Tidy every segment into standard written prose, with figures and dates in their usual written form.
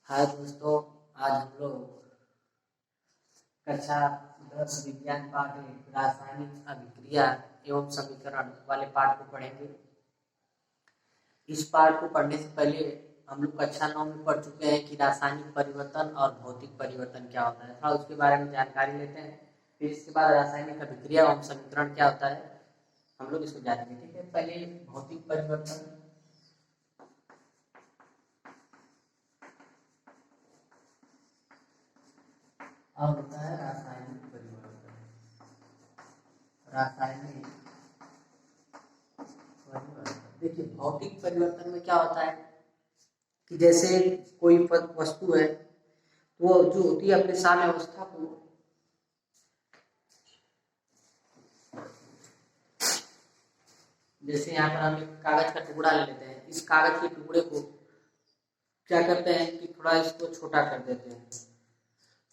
हाय दोस्तों, आज हम लोग कक्षा 10 विज्ञान पाठ रासायनिक अभिक्रिया एवं समीकरण वाले पाठ को पढ़ेंगे। इस पाठ को पढ़ने से पहले हम लोग कक्षा 9 में पढ़ चुके हैं कि रासायनिक परिवर्तन और भौतिक परिवर्तन क्या होता है। थोड़ा उसके बारे में जानकारी लेते हैं, फिर इसके बाद रासायनिक अभिक्रिया एवं समीकरण क्या होता है हम लोग इसको जानेंगे। ठीक है, पहले भौतिक परिवर्तन और होता है रासायनिक परिवर्तन। रासायनिक परिवर्तन, देखिए भौतिक परिवर्तन में क्या होता है कि जैसे कोई वस्तु है तो वो जो होती है अपने साम्य अवस्था को जैसे यहाँ पर हम एक कागज का टुकड़ा ले लेते हैं। इस कागज के टुकड़े को क्या करते हैं कि थोड़ा इसको छोटा कर देते हैं।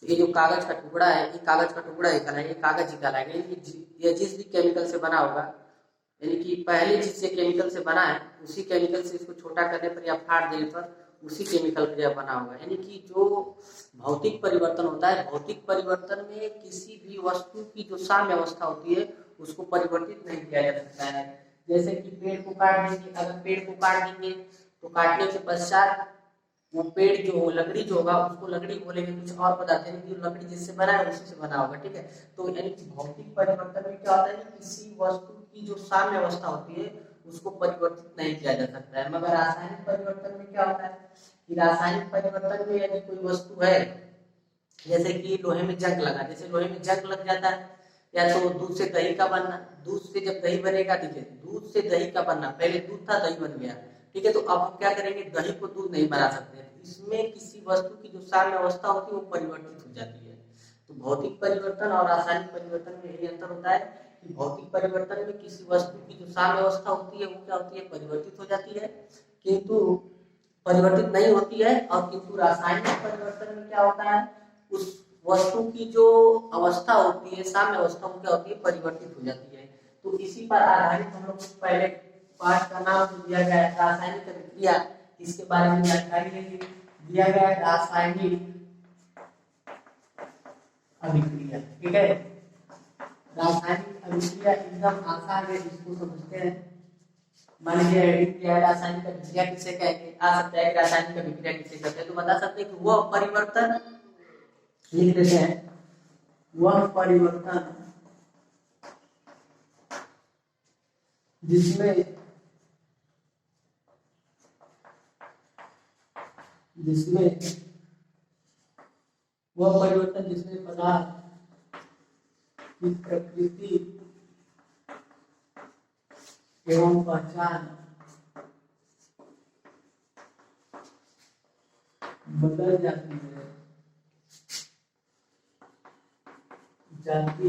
तो ये जो कागज का टुकड़ा है, ये कागज का टुकड़ा ही कहलाएगा, ये कागज ही कहलाएगा। ये जिस भी केमिकल से बना होगा, यानी कि पहले जिससे केमिकल से बना है उसी केमिकल से इसको छोटा करने पर या फाड़ देने पर उसी केमिकल का बना होगा। यानी कि जो भौतिक परिवर्तन होता है, भौतिक परिवर्तन में किसी भी वस्तु की जो साम्य अवस्था होती है उसको परिवर्तित नहीं किया जा सकता है। जैसे कि पेड़ को काट देंगे, अगर पेड़ को काट देंगे तो काटने के पश्चात वो पेड़ जो लकड़ी जो होगा उसको लकड़ी बोलेंगे, कुछ और पदार्थ यानी कि लकड़ी जिससे बना है उसी से बना होगा। ठीक है, तो यानी कि भौतिक परिवर्तन में क्या होता है कि किसी वस्तु की जो साम्य अवस्था होती है उसको परिवर्तित नहीं किया जा सकता है। मगर रासायनिक परिवर्तन में क्या होता है कि रासायनिक परिवर्तन में यदि कोई वस्तु है, जैसे कि लोहे में जंग लगा, जैसे लोहे में जंग लग जाता है या तो दूध से दही का बनना, दूध से जब दही बनेगा, ठीक है, दूध से दही का बनना, पहले दूध था दही बन गया, ठीक है, तो अब हम क्या करेंगे, दही को दूध नहीं बना सकते। इसमें किसी वस्तु की जो साम्य अवस्था होती है वो परिवर्तित हो जाती है। तो भौतिक परिवर्तन और रासायनिक परिवर्तन में यही अंतर होता है कि भौतिक परिवर्तन में किसी वस्तु की जो साम्य अवस्था होती है वो क्या होती है, परिवर्तित हो जाती है, किंतु परिवर्तित नहीं होती है। और किंतु रासायनिक परिवर्तन में क्या होता है, उस वस्तु की जो अवस्था होती है, साम्य अवस्था वो क्या होती है, परिवर्तित हो जाती है। तो इसी पर आधारित हम लोग पहले पाठ का नाम दिया गया है रासायनिक अभिक्रिया। इसके बारे में जानकारी लेंगे। दिया गया है रासायनिक अभिक्रिया। ठीक है, रासायनिक अभिक्रिया एकदम आसान है, इसको समझते हैं। मान लीजिए एडिट किया है, रासायनिक अभिक्रिया किसे कहेंगे, आ सकता है कि रासायनिक अभिक्रिया किसे कहते हैं, तो बता सकते हैं कि वह परिवर्तन, लिख देते हैं, वह परिवर्तन जिसमें वह परिवर्तन जिसमें पदार्थ की प्रकृति एवं पहचान बदल जाती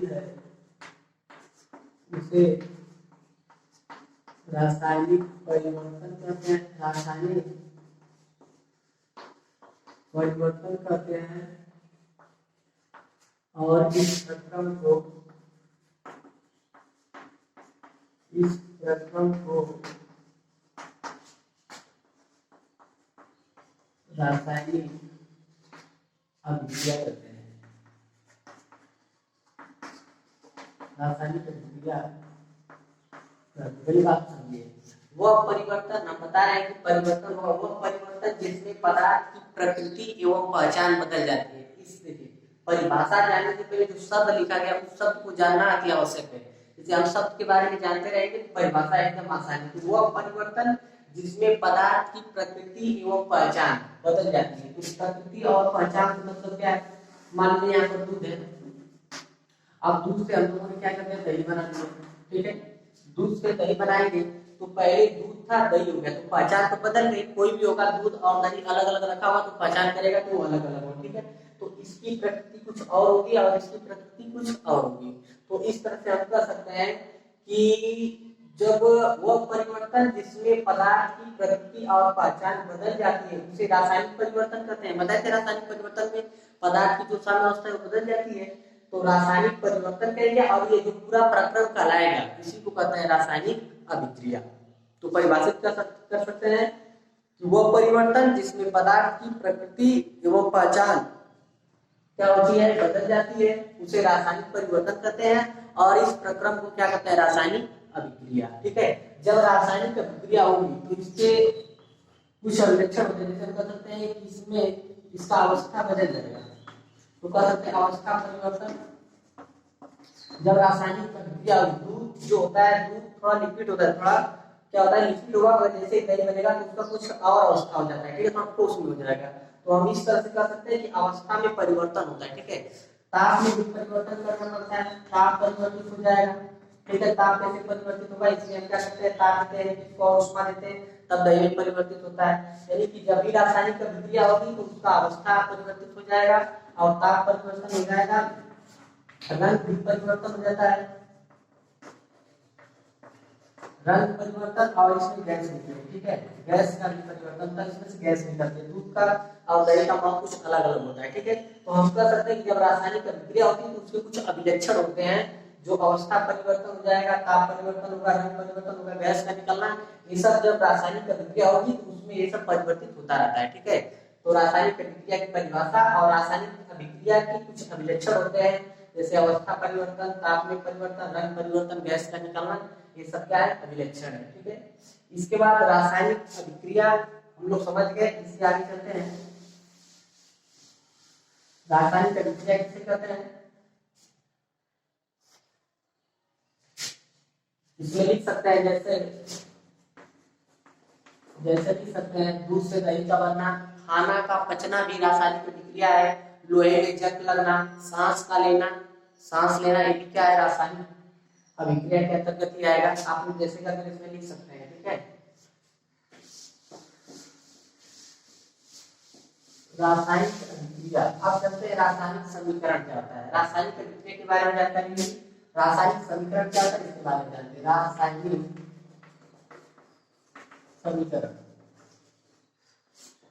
है उसे रासायनिक परिवर्तन कहते हैं। रासायनिक परिवर्तन कहते हैं और इस प्रक्रम को रासायनिक अभिक्रिया कहते हैं। रासायनिक अभिक्रिया पहली बात समझिए, वह परिवर्तन, हम बता रहे हैं कि परिवर्तन हुआ वह परिवर्तन जिसमें पदार्थ की प्रकृति एवं पहचान बदल जाती है। इस देखिए परिभाषा जानने से पहले जो शब्द लिखा गया उस शब्द को जानना अति आवश्यक है। जैसे हम शब्द के बारे में जानते रहेंगे तो परिभाषा एकदम आसान है। तो वह परिवर्तन जिसमें पदार्थ की प्रकृति एवं पहचान बदल जाती है। तो प्रकृति और पहचान का मतलब क्या है, मान लीजिए यहाँ पर दूध है, अब दूध से हम लोगों ने क्या कर दिया, दही बना दिया। ठीक है, दूध से दही बनाएंगे तो पहले दूध था दही हो गया, तो पहचान तो बदल गई। कोई भी होगा दूध और दही अलग अलग रखा हुआ तो पहचान करेगा तो वो अलग अलग हो। ठीक है, तो इसकी प्रकृति कुछ और होगी और इसकी प्रकृति कुछ और होगी। तो इस तरह से हम कह सकते हैं कि जब वह परिवर्तन जिसमें पदार्थ की प्रकृति और पहचान बदल जाती है उसे रासायनिक परिवर्तन कहते हैं। बताए थे रासायनिक परिवर्तन में पदार्थ की जो साम्य अवस्था है बदल जाती है, तो रासायनिक परिवर्तन कहेंगे। और ये जो पूरा प्रक्रम कहलाएगा इसी को कहते हैं रासायनिक अभिक्रिया। तो परिभाषित कर सकते हैं वह परिवर्तन जिसमें पदार्थ की प्रकृति एवं पहचान क्या होती है, बदल जाती है, उसे रासायनिक परिवर्तन कहते हैं। और इस प्रक्रम को क्या कहते हैं, रासायनिक अभिक्रिया। ठीक है, जब रासायनिक अभिक्रिया होगी तो इसके कुछ लक्षण होते हैं, जैसे हम कह सकते हैं कि इसमें इसका अवस्था बदल जाएगा, तो कह सकते हैं अवस्था परिवर्तन। जब रासायनिक अभिक्रिया दूध जो होता है, दूध थोड़ा लिक्विड होता है, थोड़ा क्या होता है लिक्विड होगा, अगर जैसे दही बनेगा तो उसका कुछ और अवस्था हो जाता है, ठीक है, थोड़ा ठोस में हो जाएगा। तो हम इस तरह से कह सकते हैं कि अवस्था में परिवर्तन होता है। ठीक है, ताप में भी परिवर्तन करना पड़ता है, ताप परिवर्तित हो जाएगा। ठीक है, ताप कैसे परिवर्तित होगा, इसलिए हम क्या करते हैं, ताप देते हैं, किसको उष्मा देते हैं, तब दही में परिवर्तित होता है। यानी कि जब भी रासायनिक अभिक्रिया होगी तो उसका अवस्था परिवर्तित हो जाएगा और ताप परिवर्तन हो जाएगा, रंग भी परिवर्तन हो जाता है, रंग परिवर्तन, और इसमें गैस निकलती है। ठीक है, गैस का भी परिवर्तन था, इसमें से गैस निकलती है। दूध का और दही का माप कुछ अलग अलग होता है। ठीक है, तो हम कह सकते हैं कि जब रासायनिक अभिक्रिया होती है तो उसके कुछ अभिलक्षण होते हैं, जो अवस्था परिवर्तन हो जाएगा, ताप परिवर्तन होगा, रंग परिवर्तन होगा, गैस का निकलना, ये सब जब रासायनिक अभिक्रिया होगी तो उसमें ये सब परिवर्तित होता रहता है। ठीक है, तो रासायनिक अभिक्रिया की परिभाषा और रासायनिक अभिक्रिया के कुछ अभिलक्षण होते हैं, जैसे अवस्था परिवर्तन, ताप में परिवर्तन, रंग परिवर्तन, गैस का निकलना, ये सब क्या है, अभिलक्षण है। ठीक है, इसके बाद रासायनिक अभिक्रिया हम लोग समझ गए, इसके आगे चलते हैं। रासायनिक अभिक्रिया किसे कहते हैं, इसमें लिख सकते हैं, जैसे लिख सकते हैं, दूध से दही का बनना, खाना का पचना भी रासायनिक अभिक्रिया है, लोहे में जंग लगना, सांस का लेना, सांस लेना, ये भी क्या है, रासायनिक अभिक्रिया के अंतर्गत ही आएगा। आप लोग जैसे करके इसमें लिख सकते हैं। ठीक है, रासायनिक अभिक्रिया। अब चलते हैं रासायनिक समीकरण क्या होता है। रासायनिक अभिक्रिया के बारे में जानकारी ली, रासायनिक समीकरण क्या होता है इसके बारे में जानते हैं। रासायनिक समीकरण,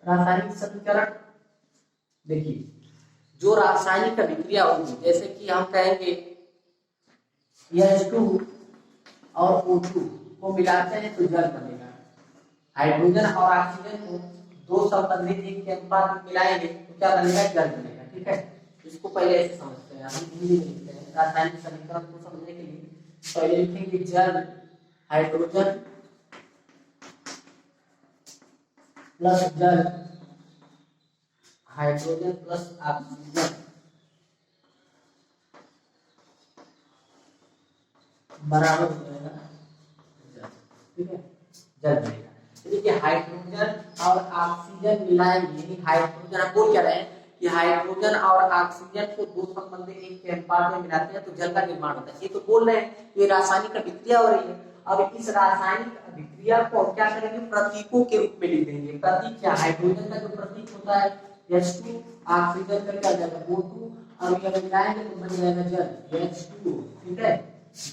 रासायनिक समीकरण देखिए, जो रासायनिक अभिक्रिया होगी, जैसे कि हम कहेंगे H2 और O2 को मिलाते हैं तो जल बनेगा, हाइड्रोजन और ऑक्सीजन को दो संबंधित एक के अनुपात में मिलाएंगे तो क्या बनेगा, जल बनेगा। ठीक है, इसको पहले ऐसे समझते हैं, हम हिंदी में लिखते हैं। रासायनिक समीकरण को समझने के लिए पहले लिखेंगे जल हाइड्रोजन प्लस जल हाइड्रोजन प्लस ऑक्सीजन बराबर हो जाएगा जल। ठीक है, जल बनेगा। यानी हाइड्रोजन और ऑक्सीजन मिलाएंगे, यानी हाइड्रोजन, हम बोल क्या रहे हैं कि हाइड्रोजन और ऑक्सीजन को दो संबंधित एक के अनुपात में मिलाते हैं तो जल का निर्माण होता है। ये तो बोल रहे हैं ये रासायनिक अभिक्रिया हो रही है। अब इस रासायनिक अभिक्रिया को क्या करेंगे, प्रतीकों के रूप में लिख देंगे। प्रतीक क्या, हाइड्रोजन का जो प्रतीक होता है H2, ऑक्सीजन का क्या जाएगा O2, अब ये मिलाएंगे तो बन जाएगा जल H2O। ठीक है,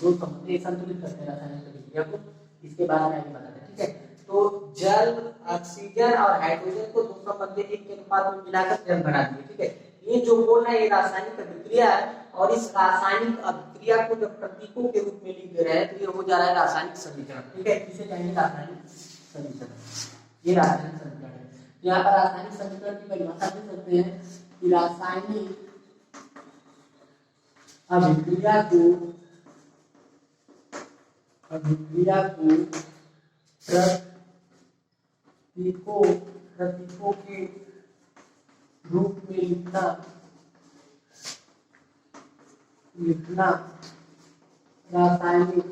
दो संबंध संतुलित करते हैं रासायनिक अभिक्रिया को, इसके बारे में आगे बताते हैं। ठीक है, तो जल, ऑक्सीजन और हाइड्रोजन को दो संबंधित एक के अनुपात में मिलाकर जल बना दिए। ठीक है, ये जो बोल रहे हैं ये रासायनिक अभिक्रिया है, और इस रासायनिक अभिक्रिया को जब प्रतीकों के रूप में लिख रहे हैं तो ये हो जा रहा है रासायनिक समीकरण। ठीक है, इसे कहेंगे रासायनिक समीकरण, ये रासायनिक समीकरण है। यहाँ पर रासायनिक समीकरण की परिभाषा दे सकते हैं कि रासायनिक अभिक्रिया को प्रतीकों के रूप में लिखना रासायनिक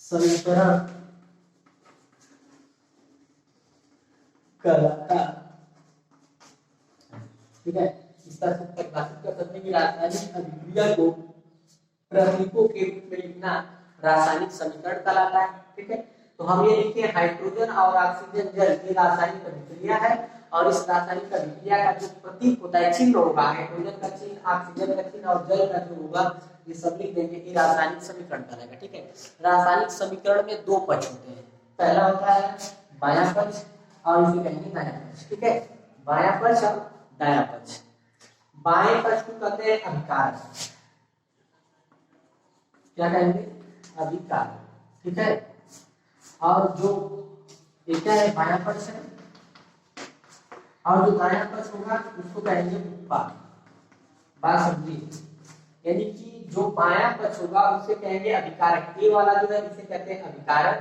समीकरण कहलाता है। ठीक है, इस तरह से परिभाषित कर सकते हैं कि रासायनिक अभिक्रिया को प्रतीकों के रूप में लिखना रासायनिक समीकरण कहलाता है। ठीक है, तो हम ये लिखे हाइड्रोजन और ऑक्सीजन जल, ये रासायनिक अभिक्रिया है, और इस रासायनिक अभिक्रिया का जो प्रतीक होता है, चिन्ह होगा, हाइड्रोजन का चिन्ह, ऑक्सीजन का चिन्ह और जल का जो होगा, ये सब लिख देंगे, ये रासायनिक समीकरण कहलाएगा। ठीक है, रासायनिक समीकरण में दो पक्ष होते हैं, पहला होता है बायां पक्ष और इसे कहेंगे दायां पक्ष। ठीक है, बायां पक्ष और दायां पक्ष। बाएं पक्ष को कहते हैं अभिकार, क्या कहेंगे, अभिकार। ठीक है, और जो ये क्या है, बायां पक्ष है, और जो दायां पक्ष होगा उसको कहेंगे उत्पाद। बात समझिए, यानी कि जो बायां पक्ष होगा उसे कहेंगे अभिकारक। ये वाला जो है इसे कहते हैं अभिकारक,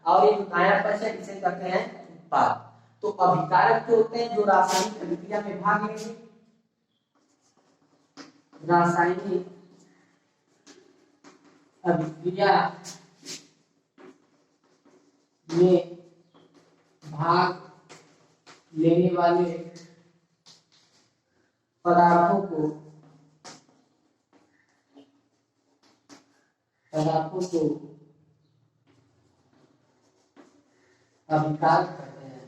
और ये जो दायां पक्ष है इसे कहते हैं उत्पाद। तो अभिकारक जो होते हैं जो रासायनिक अभिक्रिया में भाग लेंगे, रासायनिक अभिक्रिया में भाग लेने वाले पदार्थों को अभिकारक कहते हैं।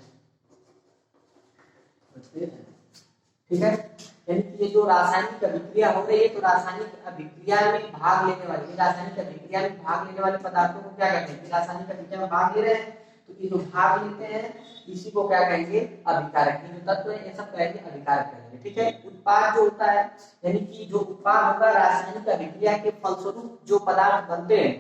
ठीक है, यानी कि ये जो रासायनिक अभिक्रिया हो रही है तो रासायनिक अभिक्रिया में भाग लेने वाले, रासायनिक अभिक्रिया में भाग लेने वाले पदार्थों को क्या कहते हैं, रासायनिक अभिक्रिया में भाग ले रहे हैं तो ये जो भाग लेते हैं इसी को क्या कहेंगे, अभिकारक। ये जो तत्व है ये सब कहेंगे अभिकारक कहेंगे। ठीक है, उत्पाद जो होता है यानी कि जो उत्पाद होगा रासायनिक अभिक्रिया के फलस्वरूप जो पदार्थ बनते हैं,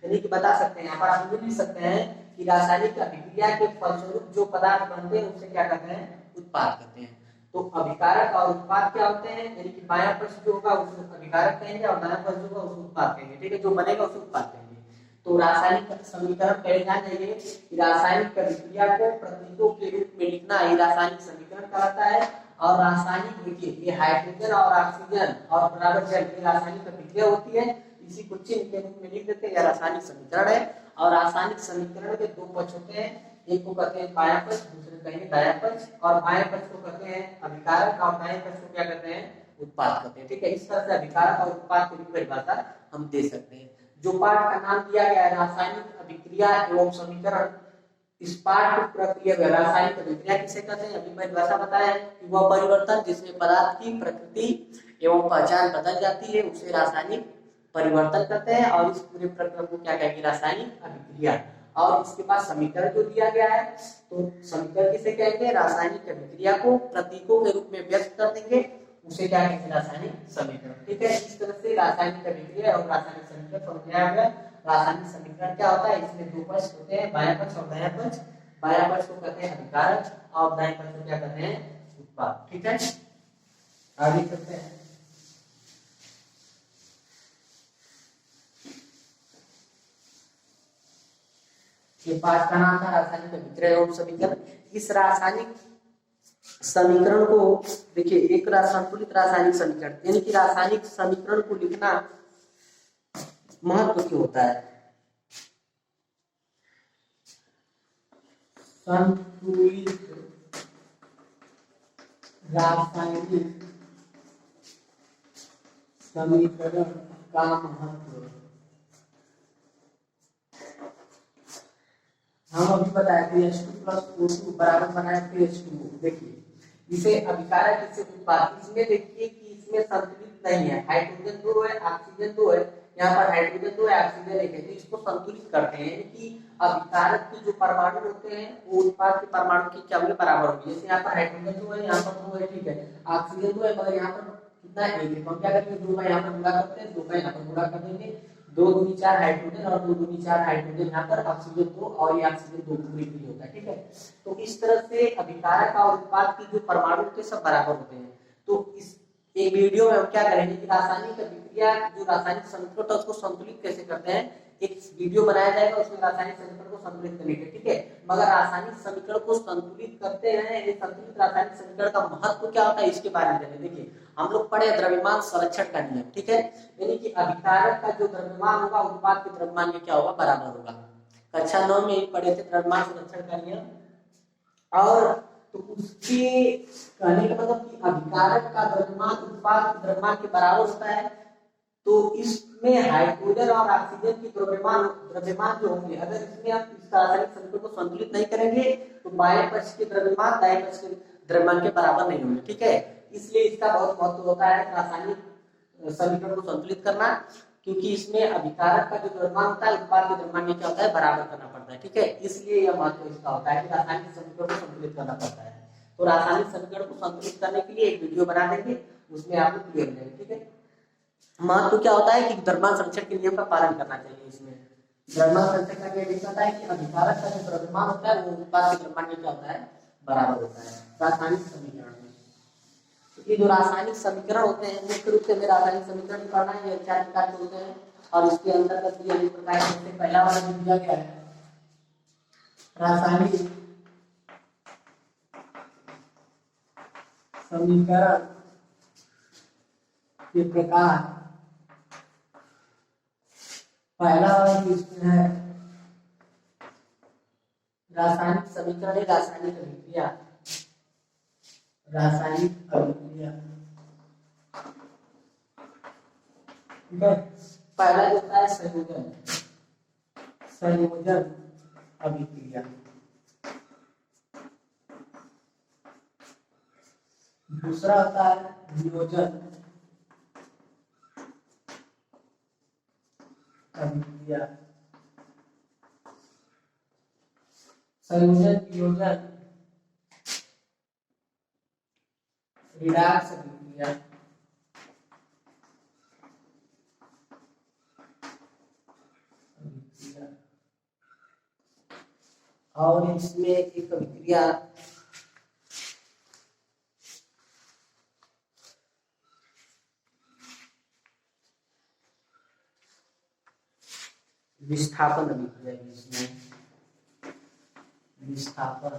यानी कि बता सकते हैं यहाँ पर आप लिख सकते हैं कि रासायनिक अभिक्रिया के फलस्वरूप जो पदार्थ बनते हैं उसे क्या कहते हैं, उत्पाद कहते हैं। तो अभिकारक और उत्पाद क्या होते हैं, यानी कि बायां पक्ष जो होगा उसे अभिकारक कहेंगे और दायां पक्ष जो होगा उसे उत्पाद कहेंगे। ठीक है, जो बनेगा उसे उत्पाद कहेंगे। तो रासायनिक समीकरण पहले ध्यान देंगे कि रासायनिक अभिक्रिया को प्रतीकों के रूप में लिखना ही रासायनिक समीकरण कहलाता है। और रासायनिक, देखिए ये हाइड्रोजन और ऑक्सीजन और बराबर जल की रासायनिक अभिक्रिया होती है, इसी को चिन्ह के रूप में लिख देते हैं, यह रासायनिक समीकरण है। और रासायनिक समीकरण के दो पक्ष होते हैं, एक को कहते हैं बायां पक्ष, दूसरे को कहेंगे दायां पक्ष। और बाएं पक्ष को कहते हैं अभिकारक और दाएं पक्ष को क्या कहते हैं, उत्पाद कहते हैं। ठीक है, इस तरह से अभिकारक और उत्पाद की परिभाषा हम दे सकते हैं। जो पाठ का नाम दिया गया है रासायनिक अभिक्रिया एवं समीकरण, इस पाठ प्रक्रिया में रासायनिक अभिक्रिया किसे कहते हैं, अभी परिभाषा बताया कि वह परिवर्तन जिसमें पदार्थ की प्रकृति एवं पहचान बदल जाती है उसे रासायनिक परिवर्तन कहते हैं। और इस पूरे प्रक्रिया को क्या कहेंगे, रासायनिक अभिक्रिया। और इसके बाद समीकरण जो दिया गया है तो समीकरण किसे कहेंगे, रासायनिक अभिक्रिया को प्रतीकों के रूप में व्यक्त कर देंगे उसे क्या कहेंगे, रासायनिक समीकरण। ठीक है, इस तरह से रासायनिक अभिक्रिया और रासायनिक समीकरण समझाया गया। रासायनिक समीकरण क्या होता है, इसमें दो पक्ष होते हैं, बायां पक्ष और दायां पक्ष। बायां पक्ष को कहते हैं अभिकारक और दायां पक्ष को क्या कहते हैं, उत्पाद। ठीक है, आगे चलते हैं। ये पाठ का नाम था रासायनिक अभिक्रिया एवं समीकरण। इस रासायनिक समीकरण को देखिए, एक संतुलित रासायनिक समीकरण, यानी कि रासायनिक समीकरण को लिखना महत्व क्यों होता है, संतुलित रासायनिक समीकरण का महत्व हम अभी बताए थे, H2 + O2 बराबर बनाए थे H2O। देखिए इसे अभिकारक, इसे उत्पाद। इसमें देखिए कि इसमें संतुलित नहीं है, हाइड्रोजन 2 है, ऑक्सीजन 2 है, यहाँ पर हाइड्रोजन 2 है, ऑक्सीजन 1 है, तो इसको संतुलित करते हैं। यानी कि अभिकारक के जो परमाणु होते हैं वो उत्पाद के परमाणु की क्या होंगे, बराबर होंगे। जैसे यहाँ पर हाइड्रोजन 2 है, यहाँ पर 2 है, ठीक है, ऑक्सीजन 2 है, मगर यहाँ पर कितना है, 1 है। तो हम क्या करेंगे, 2 का यहाँ पर गुणा करते हैं, 2 का यहाँ पर गुणा कर देंगे, 2 दूनी 4 हाइड्रोजन और 2 दूनी 4 हाइड्रोजन, यहाँ पर ऑक्सीजन 2 और ये ऑक्सीजन 2 पूरी पूरी होता है। ठीक है, तो इस तरह से अभिकारक और उत्पाद की जो परमाणु होते हैं सब बराबर होते हैं। तो इस एक वीडियो में हम क्या करेंगे कि रासायनिक अभिक्रिया जो रासायनिक समीकरण होता है उसको संतुलित कैसे करते हैं, एक वीडियो बनाया जाएगा, उसमें रासायनिक समीकरण को संतुलित करने के। ठीक है, मगर रासायनिक समीकरण को संतुलित करते हैं, ये संतुलित रासायनिक समीकरण का महत्व क्या होता है इसके बारे में देखिए। हम लोग पढ़े द्रव्यमान संरक्षण का नियम। ठीक है, यानी कि अभिकारक का जो द्रव्यमान होगा उत्पाद के द्रव्यमान में क्या होगा, बराबर होगा। कक्षा 9 में पढ़े थे द्रव्यमान संरक्षण का नियम। और तो उसके कहने का मतलब कि अभिकारक का द्रव्यमान उत्पाद के द्रव्यमान के बराबर होता है। तो इसमें हाइड्रोजन और ऑक्सीजन की द्रव्यमान जो होंगे, अगर इसमें आप इस रासायनिक समीकरण को संतुलित नहीं करेंगे तो बाएं पक्ष के द्रव्यमान दाएं पक्ष के द्रव्यमान के बराबर नहीं होंगे। ठीक है, इसलिए इसका बहुत महत्व होता है रासायनिक समीकरण को संतुलित करना, क्योंकि इसमें अभिकारक का जो द्रव्यमान होता है उत्पाद के द्रव्यमान में क्या होता है, बराबर करना पड़ता है। ठीक है, इसलिए यह महत्व इसका होता है कि रासायनिक समीकरण को संतुलित करना पड़ता है। तो रासायनिक समीकरण को संतुलित करने के लिए एक वीडियो बना देंगे, उसमें आप लोग क्लियर हो जाएंगे। ठीक है, महत्व क्या होता है कि द्रव्यमान संरक्षण के नियम का पालन करना चाहिए इसमें। द्रव्यमान संचय का ये दिक्कत है कि अभिकारक का जो द्रव्यमान होता है वो उत्पाद के द्रव्यमान के क्या होता है, बराबर होता है रासायनिक समीकरण में। तो ये जो रासायनिक समीकरण होते हैं मुख्य रूप से हमें रासायनिक समीकरण पढ़ना है, ये 4 प्रकार के होते हैं और इसके अंतर्गत ये अनेक प्रकार के पहला वाला जो दिया गया है रासायनिक समीकरण के प्रकार, पहला वाला इसमें है रासायनिक समीकरण है रासायनिक अभिक्रिया, रासायनिक अभिक्रिया। ठीक है, पहला जो होता है संयोजन, संयोजन अभिक्रिया। दूसरा होता है वियोजन अभिक्रिया। संयोजन वियोजन रिडॉक्स अभिक्रिया। और इसमें एक अभिक्रिया विस्थापन अभिक्रिया, इसमें विस्थापन।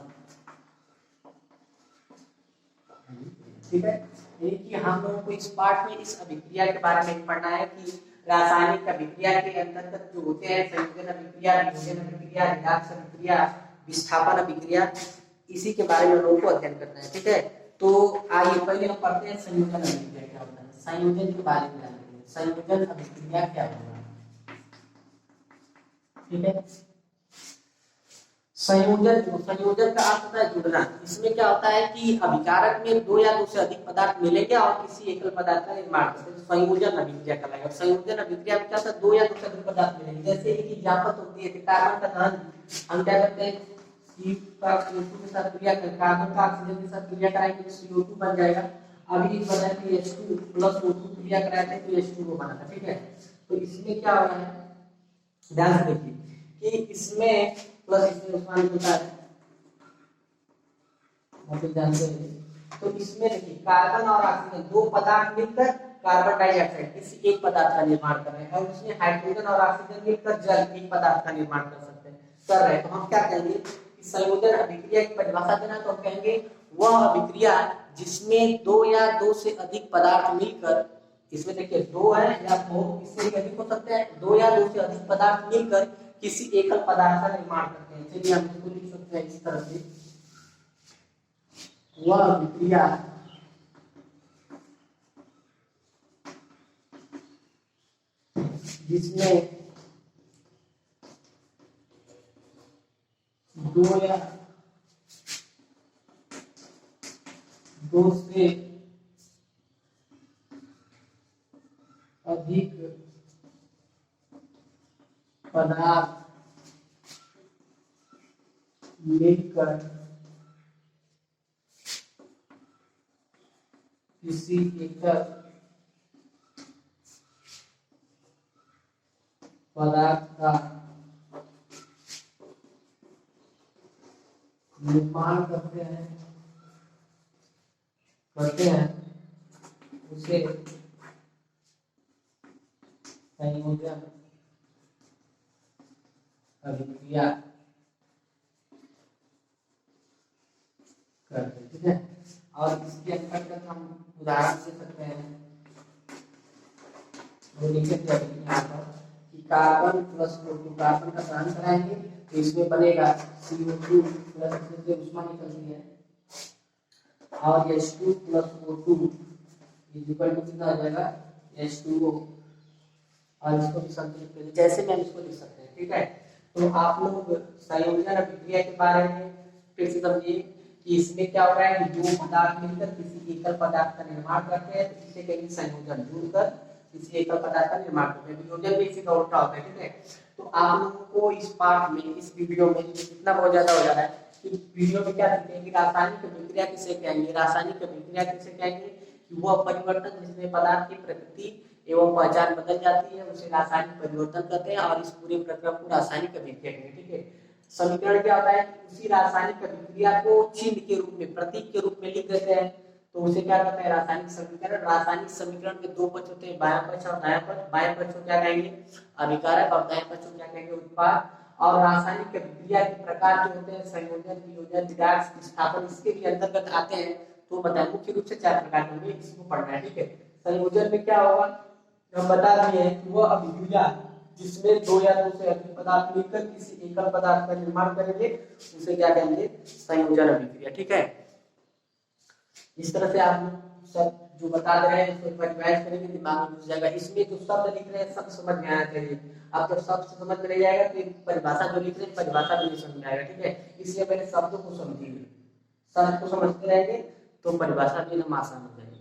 ठीक है, कि हम लोगों को इस पार्ट में इस अभिक्रिया के बारे में पढ़ना है कि रासायनिक अभिक्रिया के अंतर्गत जो होते हैं संयोजन अभिक्रिया, वियोजन अभिक्रिया, रिडॉक्स अभिक्रिया, विस्थापन अभिक्रिया, इसी के बारे में लोगों को अध्ययन करना है। ठीक है, तो आइए पहले हम पढ़ते हैं संयोजन अभिक्रिया क्या होता है, संयोजन के बारे में जानते हैं संयोजन अभिक्रिया क्या होता है। ठीक है, संयोजन, संयोजन का अर्थ होता है जुड़ना। इसमें क्या होता है कि अभिकारक में दो या दो से अधिक पदार्थ मिलेंगे और किसी एकल पदार्थ का निर्माण करते हैं, संयोजन अभिक्रिया कहलाएगा। संयोजन अभिक्रिया में क्या होता है, दो या दो से अधिक पदार्थ मिलेंगे। जैसे एक एग्जांपल होती है कार्बन का दहन, हम क्या करते हैं C का CO2 के साथ क्रिया कर, कार्बन का ऑक्सीजन के साथ क्रिया कराएंगे तो CO2 बन जाएगा। अभी इस बनाए थे H2 प्लस O2 क्रिया कराते हैं तो H2O बना था। ठीक है, तो इसमें क्या हो रहा है, ध्यान से देखिए कि इसमें प्लस इसमें उस्मान होता है, मतलब जानते हैं। तो इसमें देखिए कार्बन और ऑक्सीजन दो पदार्थ मिलकर कार्बन डाइऑक्साइड किसी एक पदार्थ का निर्माण कर रहे हैं और इसमें हाइड्रोजन और ऑक्सीजन मिलकर जल एक पदार्थ का निर्माण कर सकते हैं, कर रहे हैं। तो हम क्या कहेंगे कि संयोजन अभिक्रिया की परिभाषा देना तो हम कहेंगे वह अभिक्रिया जिसमें दो या दो से अधिक पदार्थ मिलकर, इसमें देखिए दो है या बहुत इससे भी अधिक हो सकते हैं, दो या दो से अधिक पदार्थ मिलकर किसी एकल पदार्थ का निर्माण करते हैं। चलिए हम इसको लिख सकते हैं इस तरह से, वह अभिक्रिया जिसमें दो या दो से अधिक पदार्थ मिलकर किसी एकल पदार्थ का निर्माण करते हैं उसे संयोजन अभिक्रिया करते हैं। ठीक है, और इसके अंतर्गत हम उदाहरण दे सकते हैं, कि कार्बन प्लस O2, कार्बन का दहन कराएंगे तो इसमें बनेगा CO2 प्लस से उष्मा निकलती है और H2 plus O2 equal to कितना आ जाएगा H2O, और इसको भी संतुलित करें जैसे मैं इसको लिख सकते हैं। ठीक है, तो आप लोग संयोजन अभिक्रिया के बारे में फिर से समझिए कि इसमें क्या हो रहा है कि दो पदार्थ मिलकर किसी एकल पदार्थ का निर्माण करते हैं तो इसे कहेंगे संयोजन, जुड़कर किसी एकल पदार्थ का निर्माण करते हैं। वियोजन भी इसी का उल्टा होता है। ठीक है, तो आप लोगों को इस पार्ट में, इस वीडियो में इतना बहुत ज्यादा हो जा रहा है कि वीडियो में क्या सीखेंगे, रासायनिक अभिक्रिया किसे कहेंगे। रासायनिक अभिक्रिया किसे कहेंगे कि वह परिवर्तन जिसमें पदार्थ की प्रकृति एवं पहचान बदल जाती है, उसे रासायनिक परिवर्तन कहते हैं और इस पूरी प्रक्रिया को रासायनिक अभिक्रिया कहते हैं। ठीक है, समीकरण क्या होता है कि उसी रासायनिक अभिक्रिया को चिन्ह के रूप में, प्रतीक के रूप में लिख देते हैं, तो उसे क्या कहते हैं रासायनिक समीकरण। रासायनिक समीकरण में दो पक्ष होते हैं, बायां पक्ष और दायां पक्ष। बाएं पक्ष को क्या कहेंगे अभिकारक और दाएं पक्ष को क्या कहेंगे उत्पाद। और रासायनिक अभिक्रिया के प्रकार जो होते हैं संयोजन, वियोजन, विराट, विस्थापन, इसके भी अंतर्गत आते हैं। तो बताएं मुख्य रूप से 4 प्रकार के होंगे, इसको पढ़ना है। ठीक है, संयोजन में क्या होगा हम बता दिए कि वो अभिक्रिया जिसमें दो या दो से अधिक पदार्थ मिलकर किसी एकल पदार्थ का निर्माण करेंगे उसे क्या कहेंगे संयोजन अभिक्रिया। ठीक है, इस तरह से आप सब जो बता रहे हैं उसको परिभाषित करेंगे, दिमाग में घुस जाएगा। इसमें जो शब्द लिख रहे हैं सब समझ में आना चाहिए। आप जब शब्द समझ में नहीं जाएगा तो परिभाषा जो लिख रहे हैं परिभाषा भी नहीं समझ में आएगा। ठीक है, इसलिए पहले शब्दों को समझिए, शब्द को समझते रहेंगे तो परिभाषा भी एकदम आसान हो जाएगी।